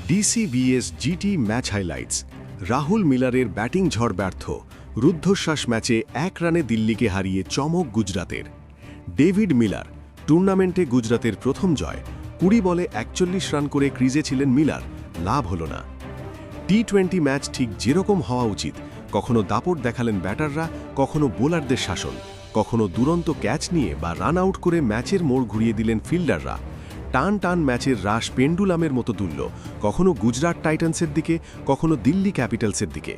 DC-VS GT match highlights. Rahul মিলারের batting ঝড় ব্যর্থ, রুদ্ধশ্বাস ম্যাচে 1 রানে দিল্লিকে হারিয়ে চমক গুজরাতের। ডেভিড মিলার, টুর্নামেন্টে গুজরাতের প্রথম জয়। 20 বলে 41 রান করে ক্রিজে ছিলেন মিলার, লাভ হল না। টি-20 ম্যাচ ঠিক যেরকম হওয়া উচিত, কখনো দাপট দেখালেন ব্যাটাররা, কখনো বোলারদের শাসন, কখনো দুরন্ত ক্যাচ নিয়ে বা রান আউট করে ম্যাচের মোড় ঘুরিয়ে দিলেন ফিল্ডাররা। টান টান ম্যাচের রাশ পেন্ডুলামের মতো দুলল, কখনো গুজরাট টাইটান্সের দিকে, কখনো দিল্লি ক্যাপিটালসের দিকে।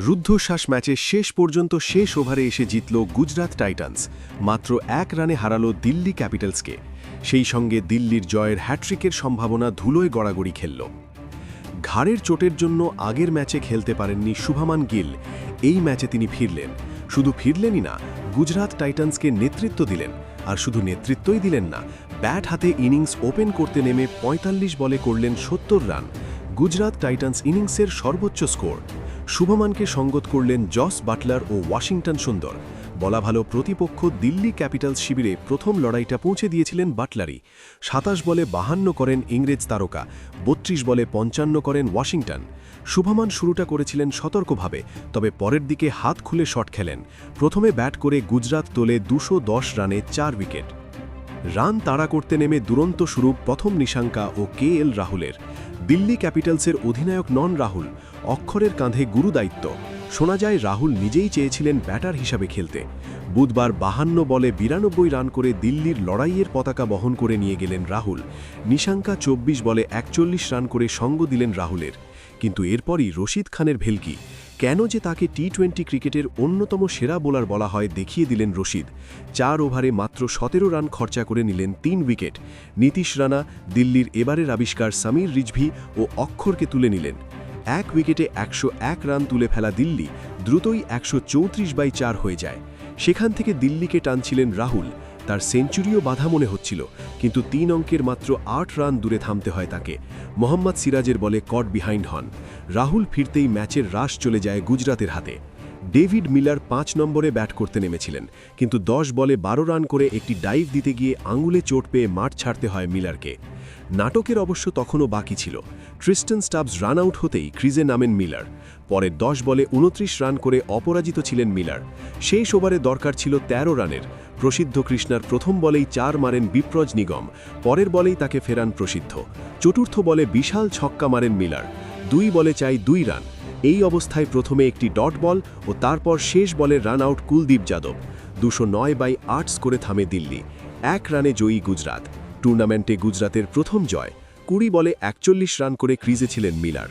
রুদ্ধশ্বাস ম্যাচে শেষ পর্যন্ত শেষ ওভারে এসে জিতল গুজরাট টাইটান্স, মাত্র 1 রানে হারালো দিল্লি ক্যাপিটালসকে। সেই সঙ্গে দিল্লির জয়ের হ্যাট্রিকের সম্ভাবনা ধুলোয় গড়াগড়ি খেলল। ঘাড়ের চোটের জন্য আগের ম্যাচে খেলতে পারেননি শুভমান গিল। এই ম্যাচে তিনি ফিরলেন, শুধু ফিরলেনই না, গুজরাট টাইটান্সকে নেতৃত্ব দিলেন। আর শুধু নেতৃত্বই দিলেন না, ব্যাট হাতে ইনিংস ওপেন করতে নেমে 45 বলে করলেন 70 রান, গুজরাট টাইটান্স ইনিংসের সর্বোচ্চ স্কোর। শুভমানকে সঙ্গত করলেন জস বাটলার ও ওয়াশিংটন সুন্দর। বলা ভালো, প্রতিপক্ষ দিল্লি ক্যাপিটালস শিবিরে প্রথম লড়াইটা পৌঁছে দিয়েছিলেন বাটলারই। 27 বলে 52 করেন ইংরেজ তারকা, 32 বলে 55 করেন ওয়াশিংটন। শুভমান শুরুটা করেছিলেন সতর্কভাবে, তবে পরের দিকে হাত খুলে শট খেলেন। প্রথমে ব্যাট করে গুজরাট তোলে 210 রানে 4 উইকেট। রান তাড়া করতে নেমে দুরন্ত শুরু প্রথম নিশাঙ্কা ও কেএল রাহুলের। দিল্লি ক্যাপিটালসের অধিনায়ক নন রাহুল, অক্ষরের কাঁধে গুরু দায়িত্ব। শোনা যায় রাহুল নিজেই চেয়েছিলেন ব্যাটার হিসাবে খেলতে। বুধবার 52 বলে 92 রান করে দিল্লির লড়াইয়ের পতাকা বহন করে নিয়ে গেলেন রাহুল। নিশাঙ্কা 24 বলে 41 রান করে সঙ্গ দিলেন রাহুলের। কিন্তু এরপরই রশিদ খানের ভেলকি। কেন যে তাকে টি-20 ক্রিকেটের অন্যতম সেরা বোলার বলা হয় দেখিয়ে দিলেন রশিদ। 4 ওভারে মাত্র 17 রান খরচা করে নিলেন 3 উইকেট। নীতিশ রানা, দিল্লির এবারের আবিষ্কার সমীর রিজভি ও অক্ষরকে তুলে নিলেন। 1 উইকেটে 101 রান তুলে ফেলা দিল্লি দ্রুতই 134/4 হয়ে যায়। সেখান থেকে দিল্লিকে টানছিলেন রাহুল। তার সেঞ্চুরিও বাধা মনে হচ্ছিল, কিন্তু 3 অঙ্কের মাত্র 8 রান দূরে থামতে হয় তাকে। মোহাম্মদ সিরাজের বলে কট বিহাইন্ড হন। রাহুল ফিরতেই ম্যাচের রাশ চলে যায় গুজরাতের হাতে। ডেভিড মিলার 5 নম্বরে ব্যাট করতে নেমেছিলেন, কিন্তু 10 বলে 12 রান করে একটি ডাইভ দিতে গিয়ে আঙুলে চোট পেয়ে মাঠ ছাড়তে হয় মিলারকে। নাটকের অবশ্য তখনও বাকি ছিল। ট্রিস্টন স্টাবস রান আউট হতেই ক্রিজে নামেন মিলার। পরের 10 বলে 29 রান করে অপরাজিত ছিলেন মিলার। শেষ ওভারে দরকার ছিল 13 রানের। প্রসিদ্ধ কৃষ্ণার প্রথম বলেই 4 মারেন বিপ্রজ নিগম, পরের বলেই তাকে ফেরান প্রসিদ্ধ। চতুর্থ বলে বিশাল ছক্কা মারেন মিলার। 2 বলে চাই 2 রান। এই অবস্থায় প্রথমে একটি ডট বল ও তারপর শেষ বলে রান আউট কুলদীপ যাদব। 209/8 স্কোরে থামে দিল্লি। 1 রানে জয়ী গুজরাট। টুর্নামেন্টে গুজরাতের প্রথম জয়। 20 বলে 41 রান করে ক্রিজে ছিলেন মিলার।